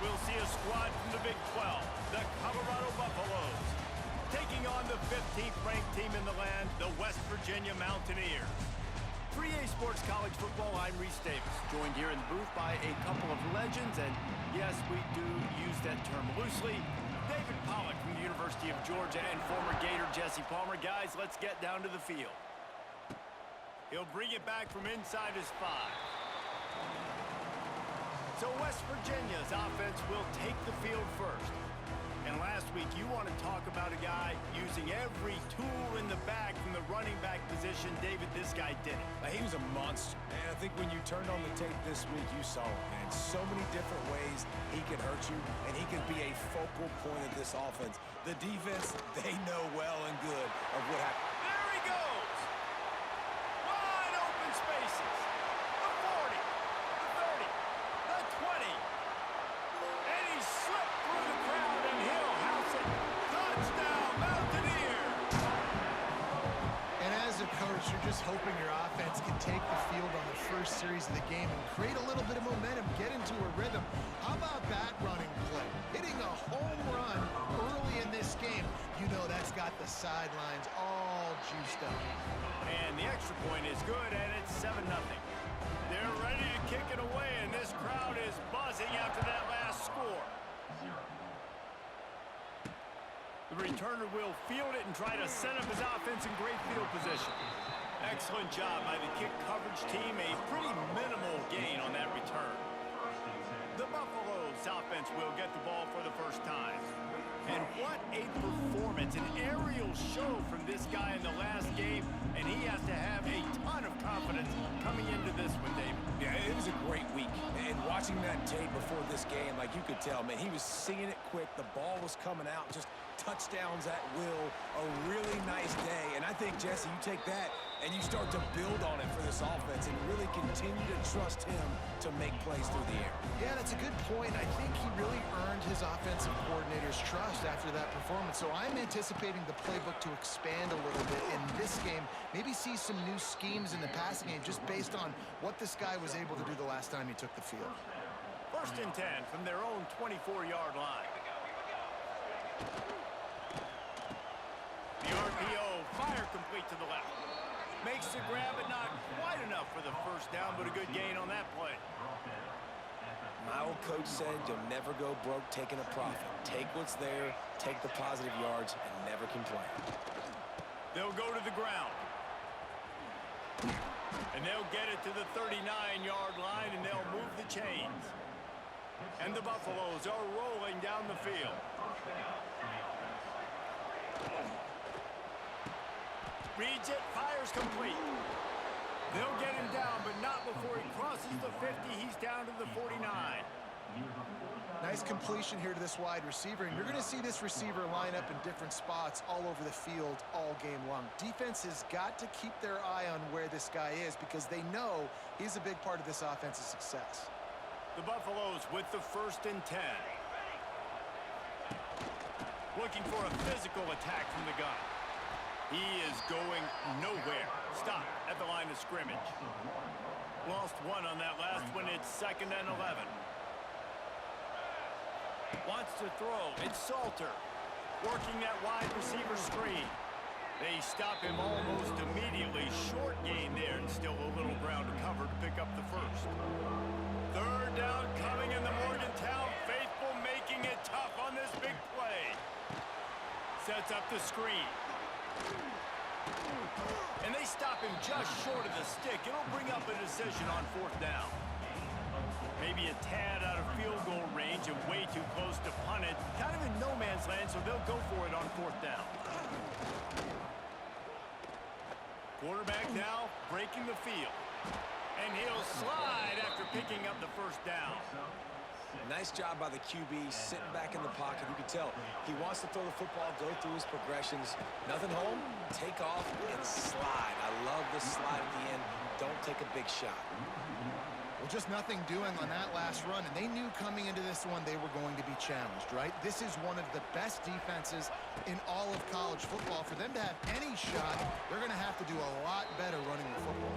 we'll see a squad from the Big 12, the Colorado Buffaloes, taking on the 15th ranked team in the land, the West Virginia Mountaineers. 3A Sports College Football, I'm Reese Davis, joined here in the booth by a couple of legends, and yes, we do use that term loosely. David Pollack from the University of Georgia and former Gator Jesse Palmer. Guys, let's get down to the field. He'll bring it back from inside his 5. So West Virginia's offense will take the field first. And last week, you want to talk about a guy using every tool in the bag from the running back position. David, this guy did it. He was a monster. And I think when you turned on the tape this week, you saw it, man. So many different ways he could hurt you, and he could be a focal point of this offense. The defense, they know well and good of what happened. There he goes! Wide open spaces. The 40, the 30, the 20. And he slipped through the crowd, and he'll house it. Touchdown, Mountaineer! And as a coach, you're just hoping your offense can take the field on the first series of the game and create a little bit of momentum, get into a rhythm. How about that running play? Hitting a home run early in this game. You know that's got the sidelines all juiced up. And the extra point is good, and it's 7-0. They're ready to kick it away, and this crowd is buzzing after that last score. The returner will field it and try to set up his offense in great field position. Excellent job by the kick coverage team. A pretty minimal gain on that return. The Buffaloes offense will get the ball for the first time. And what a performance, an aerial show from this guy in the last game, and he has to have a ton of confidence coming into this one, David. Yeah, it was a great week. And watching that tape before this game, like you could tell, man, he was seeing it quick. The ball was coming out, just touchdowns at will. A really nice day. And I think, Jesse, you take that and you start to build on it for this offense and really continue to trust him to make plays through the air. Yeah, that's a good point. I think he really earned his offensive coordinator's trust after that performance. So I'm anticipating the playbook to expand a little bit in this game. Maybe see some new schemes in the passing game just based on what this guy was able to do the last time he took the field. 1st and 10 from their own 24-yard line. The RPO, fire complete to the left. Makes the grab, but not quite enough for the first down, but a good gain on that play. My old coach said you'll never go broke taking a profit. Take what's there, take the positive yards, and never complain. They'll go to the ground. And they'll get it to the 39-yard line, and they'll move the chains. And the Buffaloes are rolling down the field. Reads it, fires complete. They'll get him down, but not before he crosses the 50. He's down to the 49. Nice completion here to this wide receiver, and you're going to see this receiver line up in different spots all over the field all game long. Defense has got to keep their eye on where this guy is because they know he's a big part of this offense's success. The Buffaloes with the 1st and 10. Looking for a physical attack from the gun. He is going nowhere. Stop at the line of scrimmage. Lost one on that last one. It's 2nd and 11. Wants to throw. It's Salter. Working that wide receiver screen. They stop him almost immediately. Short gain there and still a little ground to cover to pick up the first. 3rd down coming in the Morgantown faithful, making it tough on this big play. Sets up the screen. And they stop him just short of the stick. It'll bring up a decision on 4th down. Maybe a tad out of field goal range and way too close to punt it. Kind of in no man's land, so they'll go for it on 4th down. Quarterback now breaking the field. And he'll slide after picking up the 1st down. Nice job by the QB, sitting back in the pocket. You can tell he wants to throw the football, go through his progressions. Nothing home, take off, and slide. I love the slide at the end. Don't take a big shot. Well, just nothing doing on that last run, and they knew coming into this one they were going to be challenged, right? This is one of the best defenses in all of college football. For them to have any shot, they're going to have to do a lot better running the football.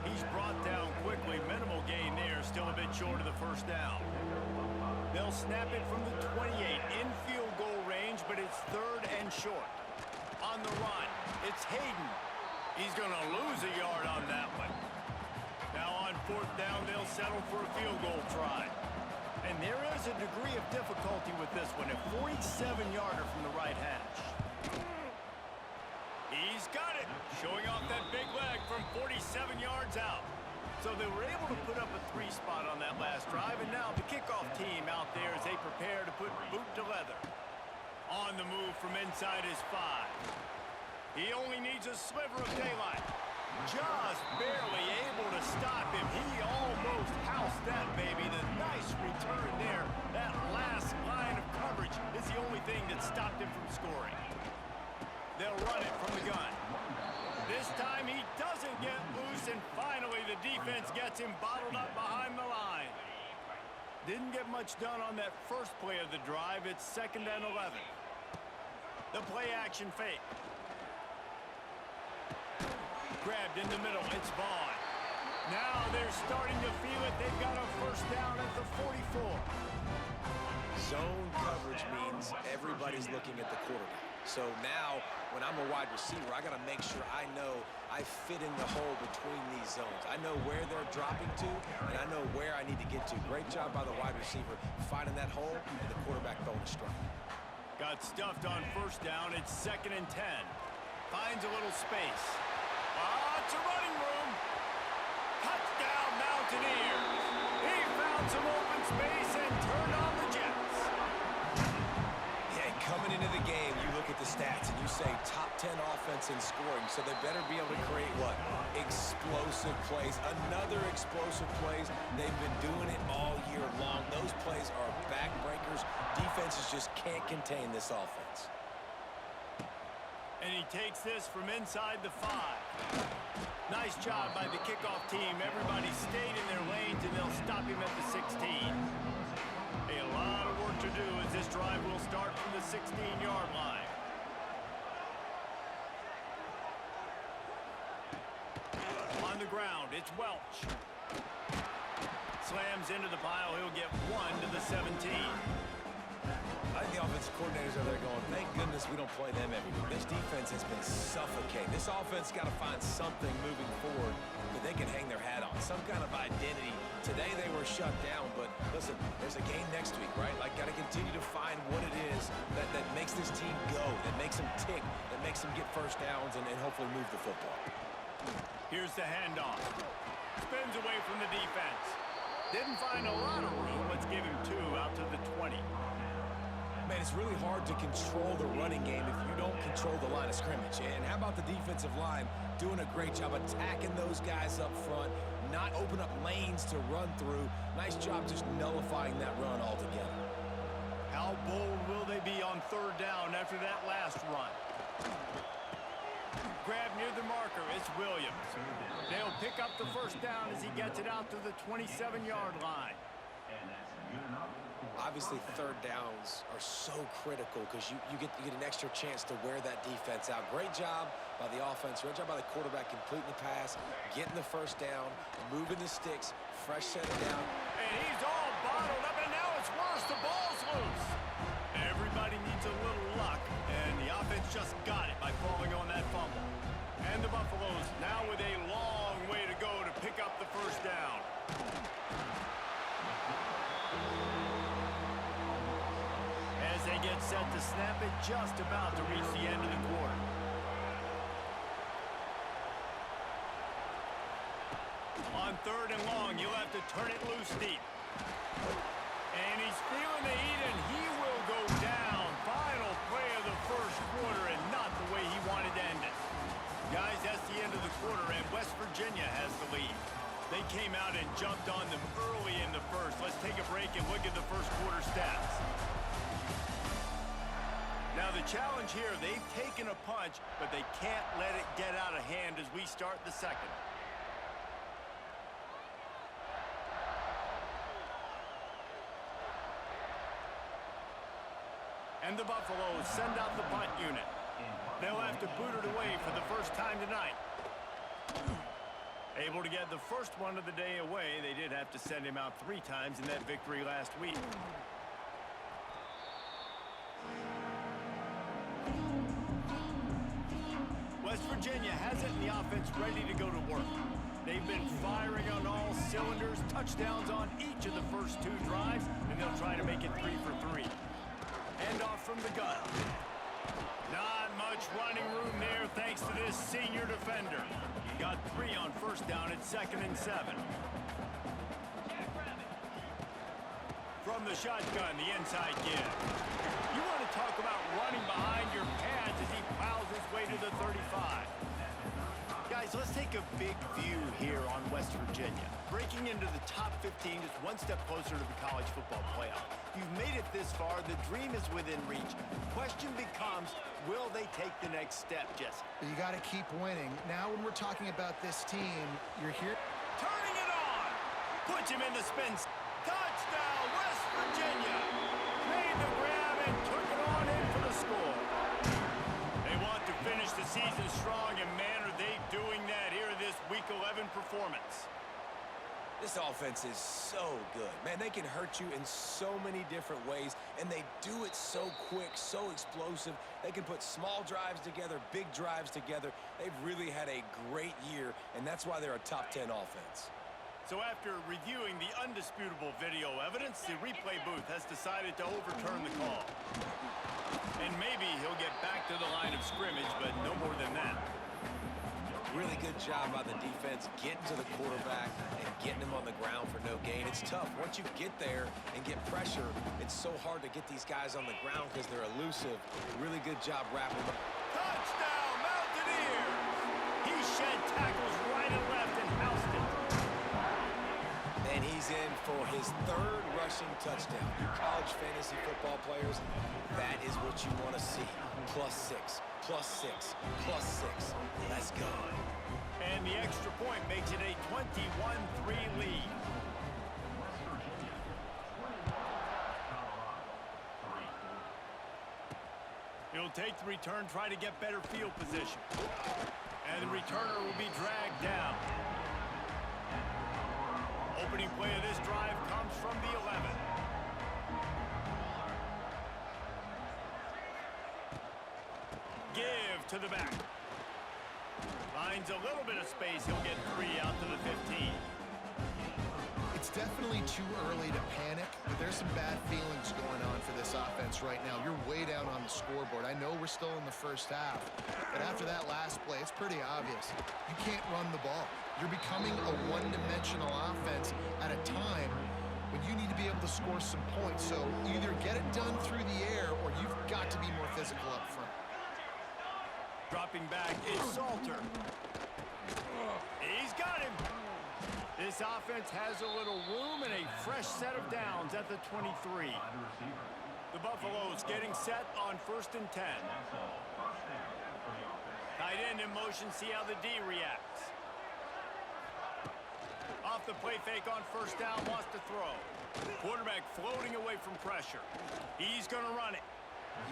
He's brought down quickly. Minimal gain there, still a bit short of the 1st down. They'll snap it from the 28 in field goal range, but it's 3rd and short. On the run, it's Hayden. He's going to lose a yard on that one. Now on 4th down, they'll settle for a field goal try. And there is a degree of difficulty with this one, a 47-yarder from the right hash. He's got it, showing off that big leg from 47 yards out. So they were able to put up a 3 spot on that last drive, and now the kickoff team out there as they prepare to put boot to leather. On the move from inside his 5. He only needs a sliver of daylight. Just barely able to stop him. He almost housed that baby. The nice return there. That last line of coverage is the only thing that stopped him from scoring. They'll run it from the gun. This time he doesn't get loose, and finally the defense gets him bottled up behind the line. Didn't get much done on that first play of the drive. It's 2nd and 11. The play action fake. Grabbed in the middle, it's Vaughn. Now they're starting to feel it. They've got a 1st down at the 44. Zone coverage means everybody's looking at the quarterback. So now, when I'm a wide receiver, I got to make sure I know I fit in the hole between these zones. I know where they're dropping to, and I know where I need to get to. Great job by the wide receiver finding that hole, and the quarterback throwing a strike. Got stuffed on 1st down. It's 2nd and 10. Finds a little space. It's a running room. Touchdown, Mountaineers. He found some open space and turned on the Jets. Yeah, coming into the game, you look at the stats and you say top 10 offense in scoring, so they better be able to create what? Explosive plays. Another explosive plays. They've been doing it all year long. Those plays are backbreakers. Defenses just can't contain this offense. And he takes this from inside the 5. Nice job by the kickoff team. Everybody stayed in their lanes, and they'll stop him at the 16. A lot of work to do as this drive will start from the 16-yard line. On the ground, it's Welch. Slams into the pile. He'll get 1 to the 17. I think the offensive coordinators are there going, thank goodness we don't play them every week. This defense has been suffocating. This offense got to find something moving forward that they can hang their hat on, some kind of identity. Today they were shut down, but listen, there's a game next week, right? Like, got to continue to find what it is that makes this team go, that makes them tick, that makes them get 1st downs and hopefully move the football. Here's the handoff. Spins away from the defense. Didn't find a lot of room. Let's give him 2 out to the 20. Man, it's really hard to control the running game if you don't control the line of scrimmage. And how about the defensive line doing a great job attacking those guys up front, not open up lanes to run through. Nice job just nullifying that run altogether. How bold will they be on 3rd down after that last run? Grab near the marker, it's Williams. They'll pick up the 1st down as he gets it out to the 27-yard line. Obviously, 3rd downs are so critical because you get an extra chance to wear that defense out. Great job by the offense. Great job by the quarterback completing the pass, getting the 1st down, moving the sticks, fresh set it down. And he's all bottled up, and now it's worse. The ball's loose. Everybody needs a little luck, and the offense just got it by falling on that fumble. And the Buffaloes now with a long way to go to pick up the 1st down. As they get set to snap it, just about to reach the end of the quarter. On 3rd and long, you'll have to turn it loose deep. And he's feeling the heat, and he will go down. Final play of the 1st quarter, and not the way he wanted to end it. Guys, that's the end of the quarter, and West Virginia has the lead. They came out and jumped on them early in the 1st. Let's take a break and look at the 1st quarter stats. Now the challenge here, they've taken a punch, but they can't let it get out of hand as we start the 2nd. And the Buffaloes send out the punt unit. They'll have to boot it away for the 1st time tonight. Able to get the 1st one of the day away. They did have to send him out 3 times in that victory last week. Virginia has it, and the offense ready to go to work. They've been firing on all cylinders, touchdowns on each of the first 2 drives, and they'll try to make it 3 for 3. Hand off from the gun. Not much running room there thanks to this senior defender. He got 3 on first down at 2nd and 7. From the shotgun, the inside give. You want to talk about running behind your pads as he plows his way to the 35. Guys, let's take a big view here on West Virginia. Breaking into the top 15 is one step closer to the college football playoff. You've made it this far. The dream is within reach. Question becomes, will they take the next step, Jesse? You got to keep winning. Now when we're talking about this team, you're here. Turning it on. Puts him in the spin. Touchdown, West Virginia. Made the grab and took it on in for the score. They want to finish the season strong, and man, are they doing that here in this Week 11 performance. This offense is so good. Man, they can hurt you in so many different ways, and they do it so quick, so explosive. They can put small drives together, big drives together. They've really had a great year, and that's why they're a top 10 offense. So after reviewing the undisputable video evidence, the replay booth has decided to overturn the call. And maybe he'll get back to the line of scrimmage, but no more than that. Really good job by the defense getting to the quarterback and getting him on the ground for no gain. It's tough. Once you get there and get pressure, it's so hard to get these guys on the ground because they're elusive. Really good job wrapping them. Touchdown, Mountaineers! He shed tackles right and left and housed it. And he's in for his 3rd rushing touchdown. You college fantasy football players, that is what you want to see. +6, +6, +6. Let's go. And the extra point makes it a 21-3 lead. He'll take the return, try to get better field position. And the returner will be dragged down. Opening play of this drive comes from the 11. Give to the back. Finds a little bit of space. He'll get 3 out to the 15. It's definitely too early to panic, but there's some bad feelings going on for this offense right now. You're way down on the scoreboard. I know we're still in the first half, but after that last play, it's pretty obvious. You can't run the ball. You're becoming a one-dimensional offense at a time when you need to be able to score some points. So either get it done through the air or you've got to be more physical up front. Dropping back is Salter. He's got him. This offense has a little room and a fresh set of downs at the 23. The Buffaloes getting set on 1st and 10. Tight end in motion, see how the D reacts. Off the play fake on 1st down, wants to throw. Quarterback floating away from pressure. He's going to run it.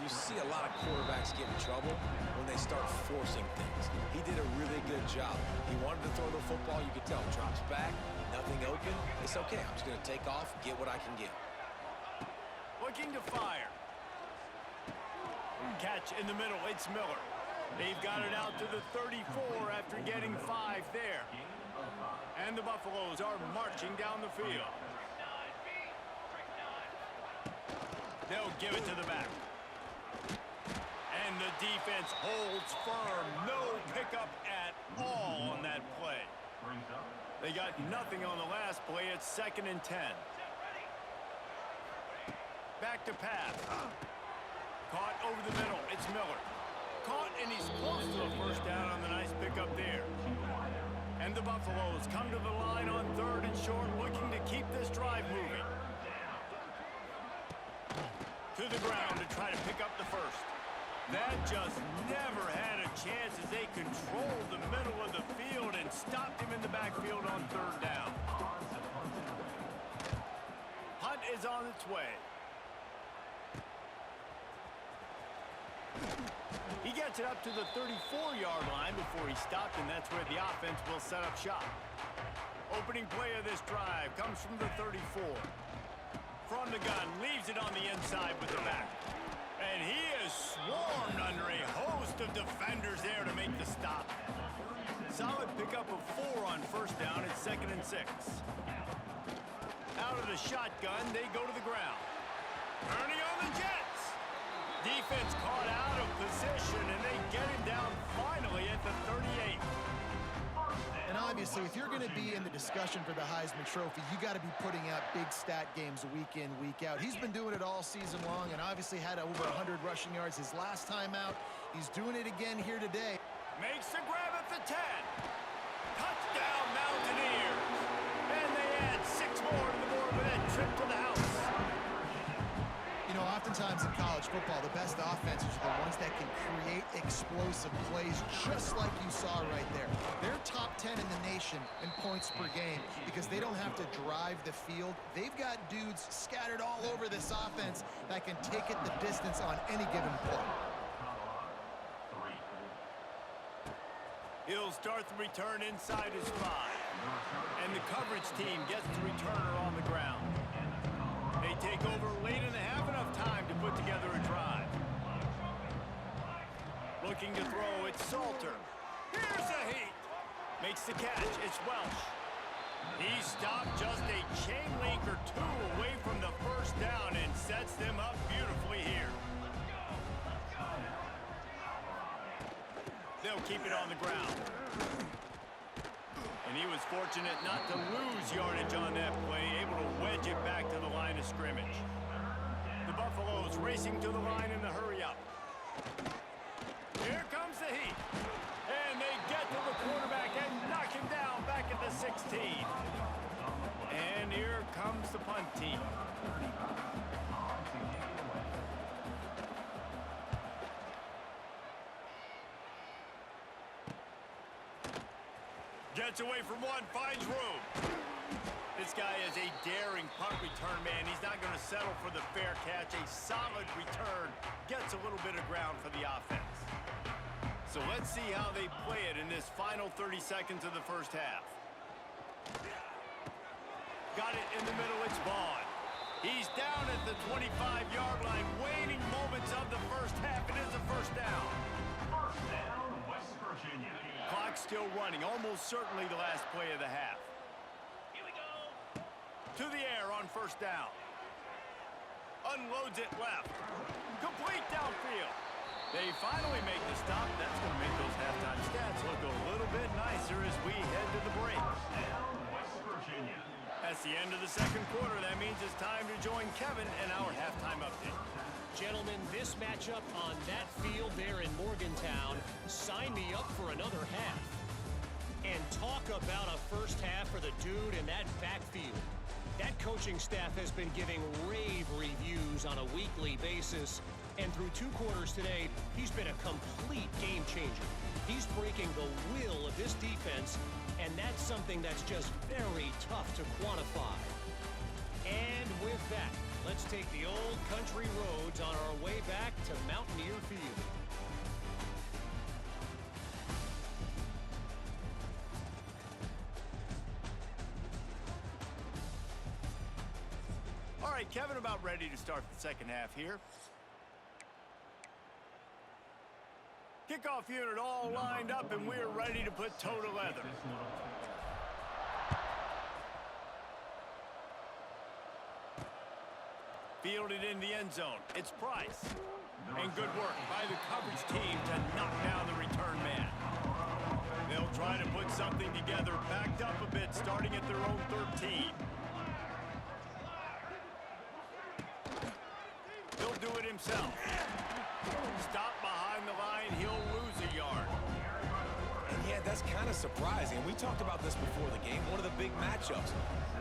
You see a lot of quarterbacks get in trouble when they start forcing things. He did a really good job. He wanted to throw the football. You could tell. Drops back, nothing open. It's okay. I'm just going to take off, get what I can get. Looking to fire. Catch in the middle. It's Miller. They've got it out to the 34 after getting 5 there. And the Buffaloes are marching down the field. They'll give it to the back. And the defense holds firm. No pickup at all on that play. They got nothing on the last play. It's 2nd and 10. Back to pass. Caught over the middle. It's Miller. Caught, and he's close to the 1st down on the nice pickup there. And the Buffaloes come to the line on 3rd and short, looking to keep this drive moving. To the ground to try to pick up the 1st. That just never had a chance as they controlled the middle of the field and stopped him in the backfield on 3rd down. Hunt is on its way. He gets it up to the 34-yard line before he stopped, and that's where the offense will set up shop. Opening play of this drive comes from the 34. From the gun, leaves it on the inside with the back. And he is swarmed under a host of defenders there to make the stop. Solid pickup of 4 on first down at 2nd and 6. Out of the shotgun, they go to the ground. Turning on the Jets. Defense caught out of position, and they get him down finally at the 38. And obviously, if you're going to be in the discussion for the Heisman Trophy, you got to be putting out big stat games week in, week out. He's been doing it all season long and obviously had over 100 rushing yards his last time out. He's doing it again here today. Makes the grab at the 10. Touchdown, Mountaineers. And they add 6 more to the board with that trip to the house. You know, oftentimes in college football, the best offenses are the ones that can create explosive plays, just like you saw right there. They're top 10 in the nation in points per game because they don't have to drive the field. They've got dudes scattered all over this offense that can take it the distance on any given play. He'll start the return inside his 5. And the coverage team gets the returner on the ground. They take over late in the half, enough time to put together a drive. Looking to throw, it's Salter. Here's a heat. Makes the catch, it's Welsh. He stopped just a chain link or 2 away from the first down and sets them up beautifully here. They'll keep it on the ground. And he was fortunate not to lose yardage on that play, able to wedge it back to the line of scrimmage. The Buffaloes racing to the line in the hurry-up. Here comes the heat. And they get to the quarterback and knock him down back at the 16. And here comes the punt team. Gets away from one, finds room. This guy is a daring punt return man. He's not going to settle for the fair catch. A solid return gets a little bit of ground for the offense. So let's see how they play it in this final 30 seconds of the first half. Got it in the middle, it's Vaughn. He's down at the 25-yard line, waning moments of the first half. It is a first down. First down, West Virginia. Clock still running, almost certainly the last play of the half. Here we go. To the air on first down. Unloads it left. Complete downfield. They finally make the stop. That's going to make those halftime stats look a little bit nicer as we head to the break. First down, West Virginia. That's the end of the second quarter. That means it's time to join Kevin in our halftime update. Gentlemen, this matchup on that field there in Morgantown, sign me up for another half. And talk about a first half for the dude in that backfield. That coaching staff has been giving rave reviews on a weekly basis. And through 2 quarters today, he's been a complete game changer. He's breaking the will of this defense, and that's something that's just very tough to quantify. And with that, let's take the old country roads on our way back to Mountaineer Field. All right, Kevin, about ready to start the second half here. Kickoff unit all lined up, and we're ready to put toe to leather. Fielded in the end zone. It's Price. And good work by the coverage team to knock down the return man. They'll try to put something together, backed up a bit, starting at their own 13. He'll do it himself. Stop behind the line, he'll lose a yard. And yeah, that's kind of surprising. We talked about this before the game. One of the big matchups.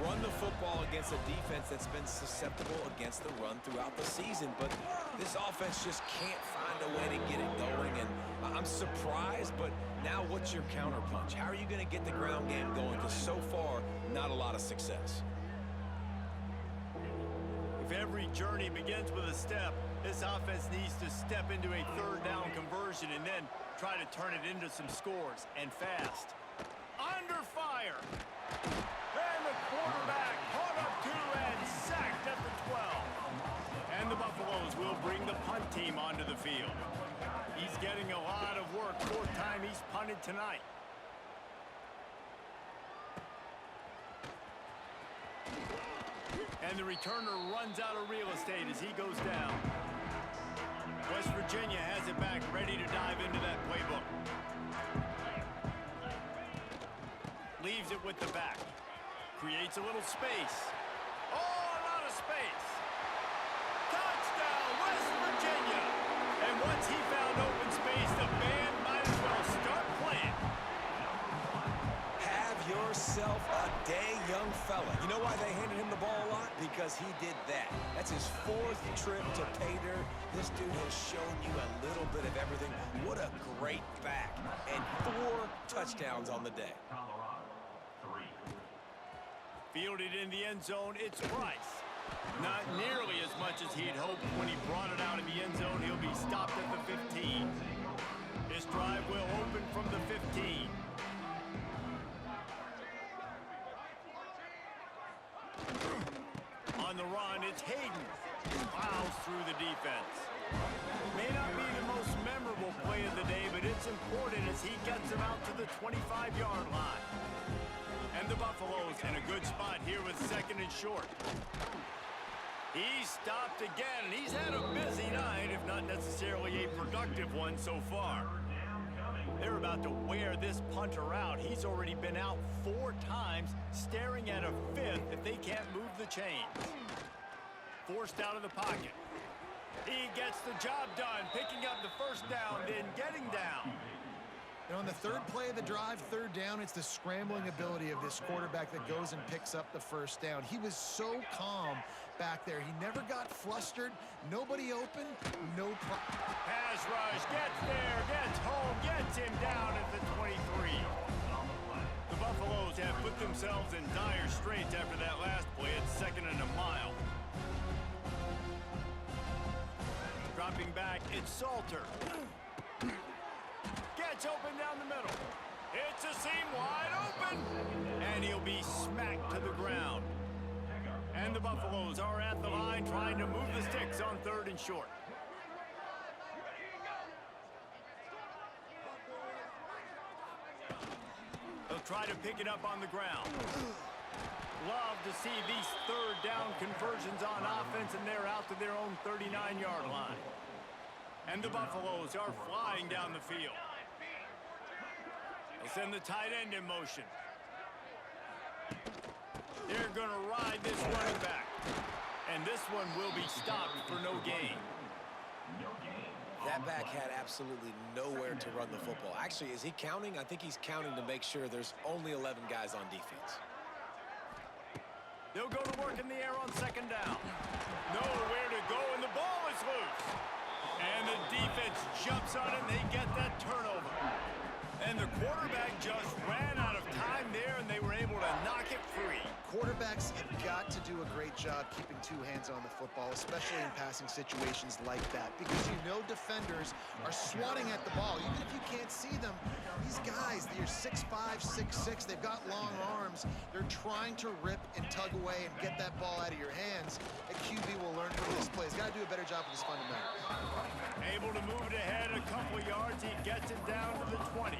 Run the football against a defense that's been susceptible against the run throughout the season. But this offense just can't find a way to get it going. And I'm surprised, but now what's your counterpunch? How are you going to get the ground game going? Because so far, not a lot of success. If every journey begins with a step, this offense needs to step into a third down conversion and then try to turn it into some scores, and fast. Under fire. And the quarterback caught up to and sacked at the 12. And the Buffaloes will bring the punt team team onto the field. He's getting a lot of work. Fourth time he's punted tonight. And the returner runs out of real estate as he goes down. West Virginia has it back, ready to dive into that playbook. Leaves it with the back. Creates a little space. Oh, a lot of space. Touchdown, West Virginia. And once he found open space, the band might as well start playing. Have yourself a day, young fella. You know why they handed him the ball a lot? Because he did that. That's his 4th trip to pay dirt. This dude has shown you a little bit of everything. What a great back. And 4 touchdowns on the day. Fielded in the end zone, it's Price. Not nearly as much as he'd hoped. When he brought it out of the end zone, he'll be stopped at the 15. This drive will open from the 15. On the run, it's Hayden. Plows through the defense. May not be the most memorable play of the day, but it's important as he gets him out to the 25-yard line. And the Buffaloes in a good spot here with 2nd and short. He's stopped again, and he's had a busy night, if not necessarily a productive one so far. They're about to wear this punter out. He's already been out 4 times, staring at a 5th if they can't move the chains. Forced out of the pocket. He gets the job done, picking up the first down, then getting down. And on the 3rd play of the drive, 3rd down, it's the scrambling ability of this quarterback that goes and picks up the first down. He was so calm back there. He never got flustered. Nobody open. No problem. Pass rush, gets there, gets home, gets him down at the 23. The Buffaloes have put themselves in dire straits after that last play. It's 2nd and a mile. Dropping back, it's Salter. Gets open down the middle. It's a seam wide open. And he'll be smacked to the ground. And the Buffaloes are at the line trying to move the sticks on 3rd and short. They'll try to pick it up on the ground. Love to see these 3rd down conversions on offense, and they're out to their own 39-yard line. And the Buffaloes are flying down the field. They'll send the tight end in motion. They're going to ride this running back. And this one will be stopped for no gain. That back had absolutely nowhere to run the football. Actually, is he counting? I think he's counting to make sure there's only 11 guys on defense. They'll go to work in the air on 2nd down. Nowhere to go, and the ball is loose. And the defense jumps on it, and they get that turnover. And the quarterback just ran out of time there, and they were able to knock it free. Quarterbacks have got to do a great job keeping 2 hands on the football, especially in passing situations like that, because you know defenders are swatting at the ball. Even if you can't see them, these guys, they're 6'5", 6'6", they've got long arms. They're trying to rip and tug away and get that ball out of your hands. A QB will learn from this play. He's got to do a better job with his fundamentals. Able to move it ahead a couple yards. He gets it down to the 20.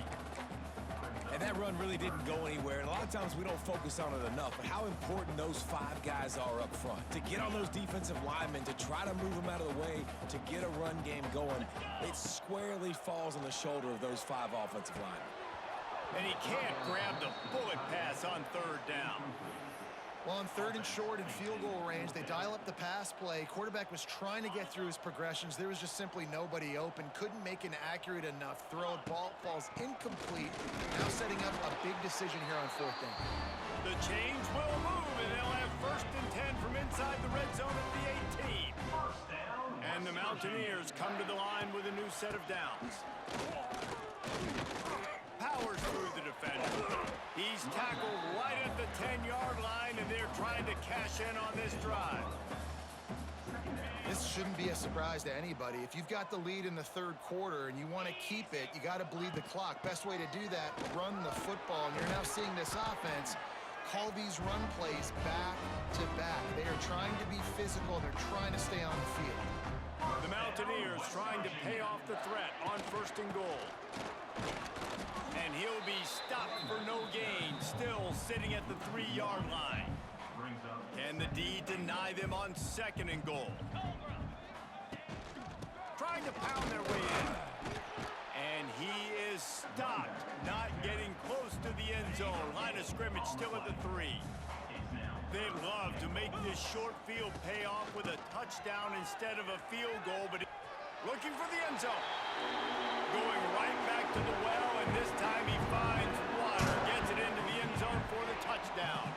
And that run really didn't go anywhere. And a lot of times we don't focus on it enough. But how important those 5 guys are up front. To get on those defensive linemen, to try to move them out of the way, to get a run game going, it squarely falls on the shoulder of those 5 offensive linemen. And he can't grab the bullet pass on 3rd down. Well, on 3rd and short and field goal range, they dial up the pass play. Quarterback was trying to get through his progressions. There was just simply nobody open. Couldn't make an accurate enough throw. Ball falls incomplete. Now setting up a big decision here on 4th down. The chains will move, and they'll have 1st and 10 from inside the red zone at the 18. And the Mountaineers come to the line with a new set of downs. Powers through the defender. He's tackled right at the 10-yard line, and they're trying to cash in on this drive. This shouldn't be a surprise to anybody. If you've got the lead in the 3rd quarter and you want to keep it, you got to bleed the clock. Best way to do that, run the football. And you're now seeing this offense call these run plays back to back. They are trying to be physical. They're trying to stay on the field. The Mountaineers trying to pay off the threat on 1st and goal. And he'll be stopped for no gain, still sitting at the 3-yard line. Can the D deny them on 2nd and goal? Trying to pound their way in. And he is stopped, not getting close to the end zone. Line of scrimmage still at the 3. They'd love to make this short field pay off with a touchdown instead of a field goal, but looking for the end zone. Going right back to the well, and this time he finds water, gets it into the end zone for the touchdown.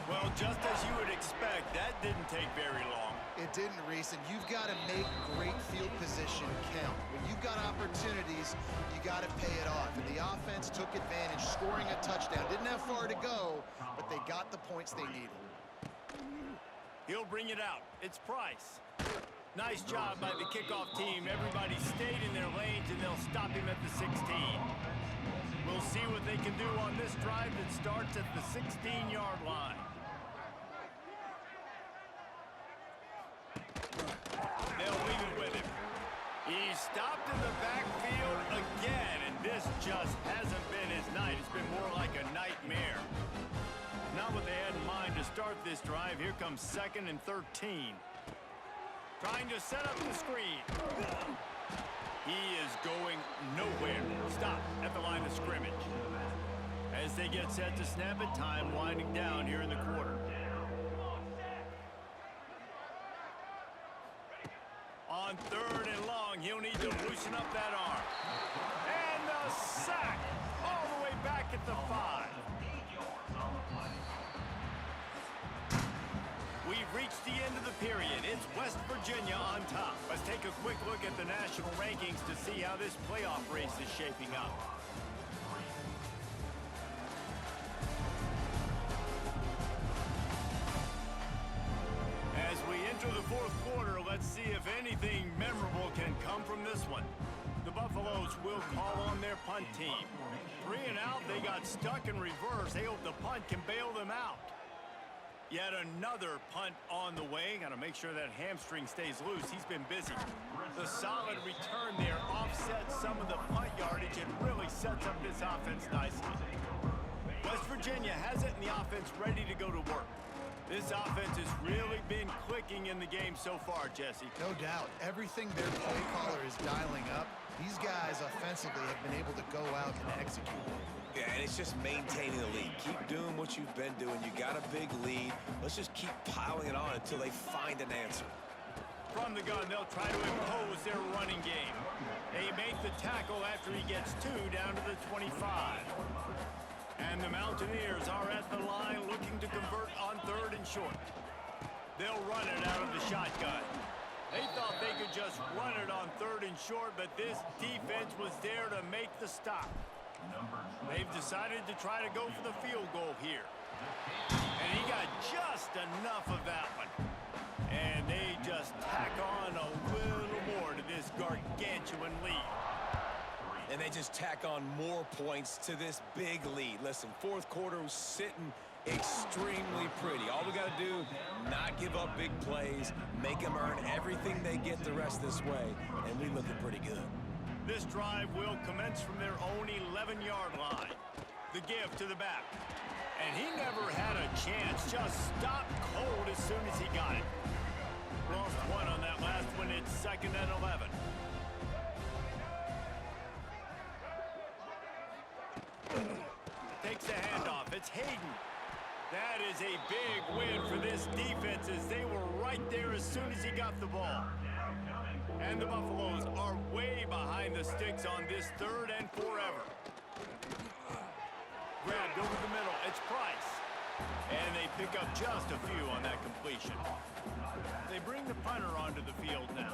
Well, just as you would expect, that didn't take very long. It didn't, Reese, and you've got to make great field position count. When you've got opportunities, you got to pay it off. And the offense took advantage, scoring a touchdown. Didn't have far to go, but they got the points they needed. He'll bring it out. It's Price. Nice job by the kickoff team. Everybody stayed in their lanes, and they'll stop him at the 16. We'll see what they can do on this drive that starts at the 16-yard line. They'll leave it with him. He's stopped in the backfield again, and this just hasn't been his night. It's been more like a nightmare. Not what they had in mind to start this drive. Here comes 2nd and 13. Trying to set up the screen. He is going nowhere. Stop at the line of scrimmage. As they get set to snap it, time winding down here in the quarter. On 3rd and long, he'll need to loosen up that arm. And the sack all the way back at the 5. We've reached the end of the period. It's West Virginia on top. Let's take a quick look at the national rankings to see how this playoff race is shaping up. As we enter the 4th quarter, let's see if anything memorable can come from this one. The Buffaloes will call on their punt team. 3 and out, they got stuck in reverse. They hope the punt can bail them out. Yet another punt on the way. Got to make sure that hamstring stays loose. He's been busy. The solid return there offsets some of the punt yardage and really sets up this offense nicely. West Virginia has it, and the offense ready to go to work. This offense has really been clicking in the game so far, Jesse. No doubt. Everything their play caller is dialing up, these guys offensively have been able to go out and execute. Yeah, and it's just maintaining the lead. Keep doing what you've been doing. You got a big lead. Let's just keep piling it on until they find an answer. From the gun, they'll try to impose their running game. They make the tackle after he gets 2 down to the 25. And the Mountaineers are at the line looking to convert on 3rd and short. They'll run it out of the shotgun. They thought they could just run it on 3rd and short, but this defense was there to make the stop. They've decided to try to go for the field goal here. And he got just enough of that one. And they just tack on a little more to this gargantuan lead. And they just tack on more points to this big lead. Listen, 4th quarter was sitting extremely pretty. All we got to do, not give up big plays, make them earn everything they get the rest this way, and we looking pretty good. This drive will commence from their own 11-yard line. The give to the back. And he never had a chance. Just stopped cold as soon as he got it. Lost 1 on that last one. It's 2nd and 11. Takes the handoff. It's Hayden. That is a big win for this defense as they were right there as soon as he got the ball. And the Buffaloes are way behind the sticks on this 3rd and forever. Grabbed over the middle. It's Price. And they pick up just a few on that completion. They bring the punter onto the field now.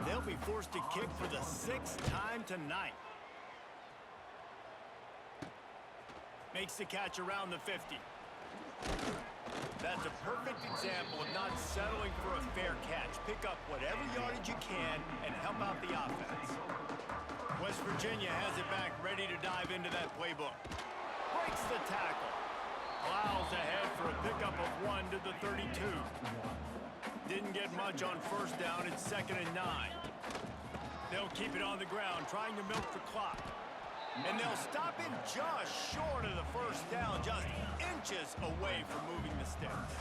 They'll be forced to kick for the 6th time tonight. Makes the catch around the 50. That's a perfect example of not settling for a fair catch. Pick up whatever yardage you can and help out the offense. West Virginia has it back, ready to dive into that playbook. Breaks the tackle. Plows ahead for a pickup of 1 to the 32. didn't get much on first down. It's 2nd and 9. They'll keep it on the ground, trying to milk the clock. And they'll stop him just short of the first down, just inches away from moving the sticks.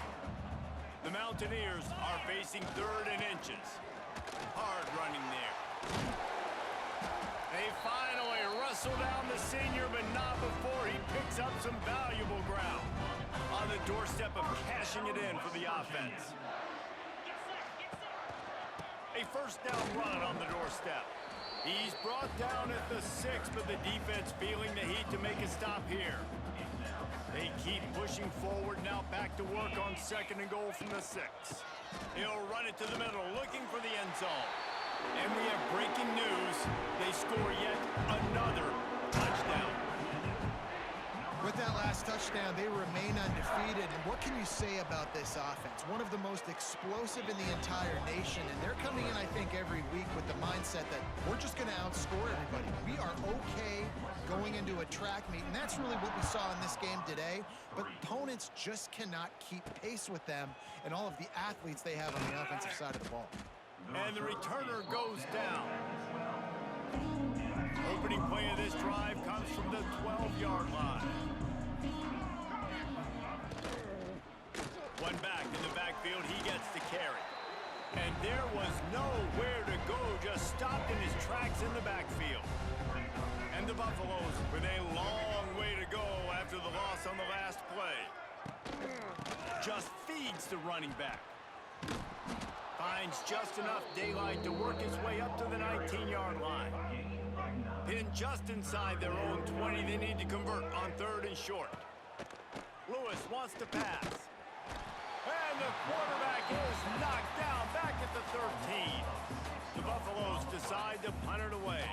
The Mountaineers are facing 3rd and inches. Hard running there. They finally wrestle down the senior, but not before he picks up some valuable ground. On the doorstep of cashing it in for the offense. A first down run on the doorstep. He's brought down at the 6, but the defense feeling the heat to make a stop here. They keep pushing forward, now back to work on 2nd and goal from the 6. He'll run it to the middle, looking for the end zone. And we have breaking news. They score yet another touchdown. With that last touchdown, they remain undefeated. And what can you say about this offense? One of the most explosive in the entire nation. And they're coming in, I think, every week with the mindset that we're just going to outscore everybody. We are okay going into a track meet. And that's really what we saw in this game today. But opponents just cannot keep pace with them and all of the athletes they have on the offensive side of the ball. And the returner goes down. Opening play of this drive comes from the 12-yard line. One back in the backfield, he gets the carry. And there was nowhere to go, just stopped in his tracks in the backfield. And the Buffaloes with a long way to go after the loss on the last play. Just feeds the running back. Finds just enough daylight to work his way up to the 19-yard line. Pinned just inside their own 20, they need to convert on 3rd and short. Lewis wants to pass. And the quarterback is knocked down back at the 13. The Buffaloes decide to punt it away.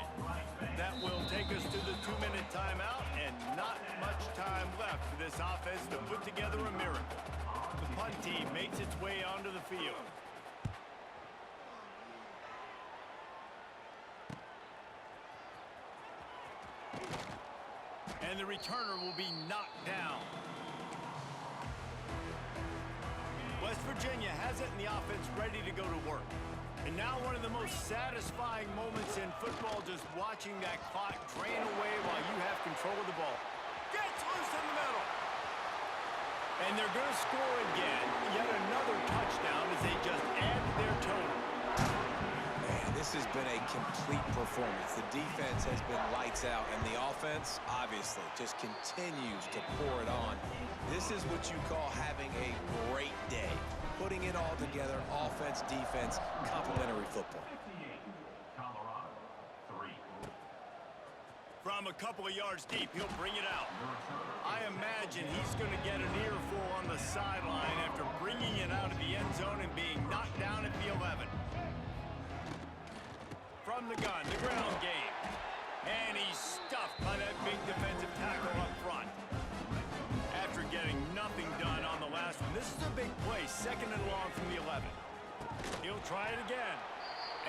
That will take us to the 2-minute timeout, and not much time left for this offense to put together a miracle. The punt team makes its way onto the field. And the returner will be knocked down. West Virginia has it, and the offense ready to go to work. And now one of the most satisfying moments in football, just watching that clock drain away while you have control of the ball. Gets loose in the middle. And they're going to score again. Yet another touchdown as they just add to their total. This has been a complete performance. The defense has been lights out, and the offense, obviously, just continues to pour it on. This is what you call having a great day. Putting it all together, offense, defense, complementary football. Colorado, 3. From a couple of yards deep, he'll bring it out. I imagine he's going to get an earful on the sideline after bringing it out of the end zone and being knocked down at the 11. From the gun, the ground game. And he's stuffed by that big defensive tackle up front. After getting nothing done on the last one, this is a big play, 2nd and long from the 11. He'll try it again.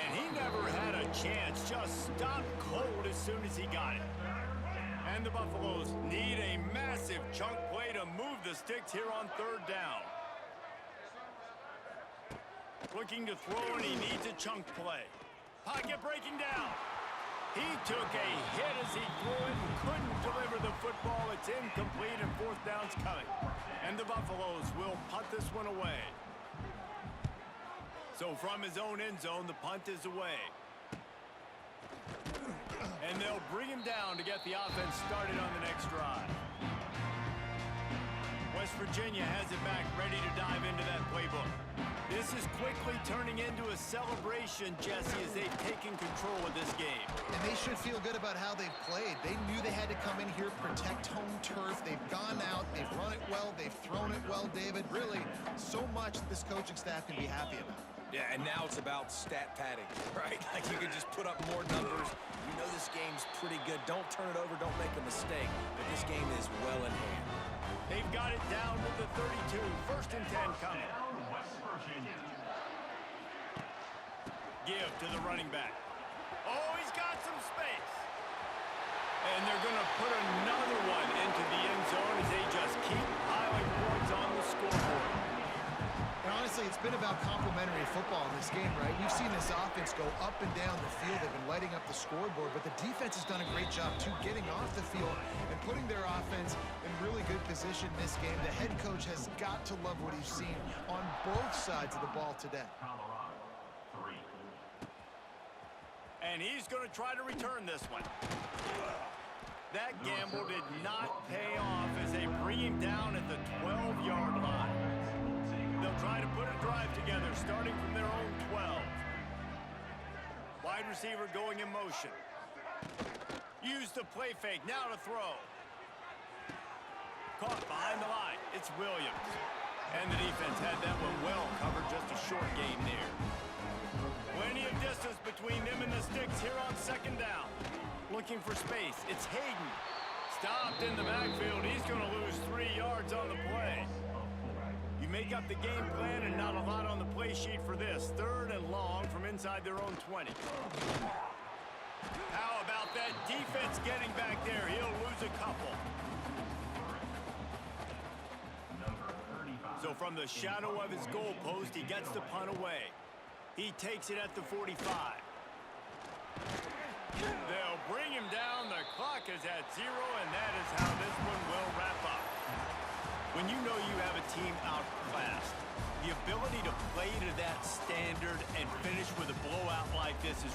And he never had a chance, just stopped cold as soon as he got it. And the Buffaloes need a massive chunk play to move the sticks here on 3rd down. Looking to throw, and he needs a chunk play. Pocket breaking down. He took a hit as he threw it and couldn't deliver the football. It's incomplete, and 4th down's coming. And the Buffaloes will punt this one away. So from his own end zone, the punt is away. And they'll bring him down to get the offense started on the next drive. West Virginia has it back, ready to dive into that playbook. This is quickly turning into a celebration, Jesse, as they've taken control of this game. And they should feel good about how they've played. They knew they had to come in here, protect home turf. They've gone out, they've run it well, they've thrown it well, David. Really, so much this coaching staff can be happy about. Yeah, and now it's about stat padding, right? Like you can just put up more numbers. You know this game's pretty good. Don't turn it over, don't make a mistake. But this game is well in hand. They've got it down to the 32. 1st and 10 coming. West Virginia. Give to the running back. Oh, he's got some space. And they're going to put another one into the end zone as they just keep piling points on the scoreboard. And honestly, it's it's been about complementary football in this game, right? We've seen this offense go up and down the field. They've been lighting up the scoreboard, but the defense has done a great job, too, getting off the field and putting their offense in really good position in this game. The head coach has got to love what he's seen on both sides of the ball today. Colorado, 3. And he's going to try to return this one. That gamble did not pay off as they bring him down at the 12-yard line. They'll try to put a drive together starting from their own 12. Wide receiver going in motion. Use the play fake, now to throw. Caught behind the line, it's Williams. And the defense had that one well covered, just a short gain there. Plenty of distance between them and the sticks here on second down. Looking for space, it's Hayden. Stopped in the backfield, he's going to lose 3 yards on the play. You make up the game plan and not a lot on the play sheet for this. 3rd and long from inside their own 20. How about that defense getting back there? He'll lose a couple. So from the shadow of his goalpost, he gets the punt away. He takes it at the 45. They'll bring him down. The clock is at 0, and that is how this one will wrap up. When you know you have a team outclassed, the ability to play to that standard and finish with a blowout like this is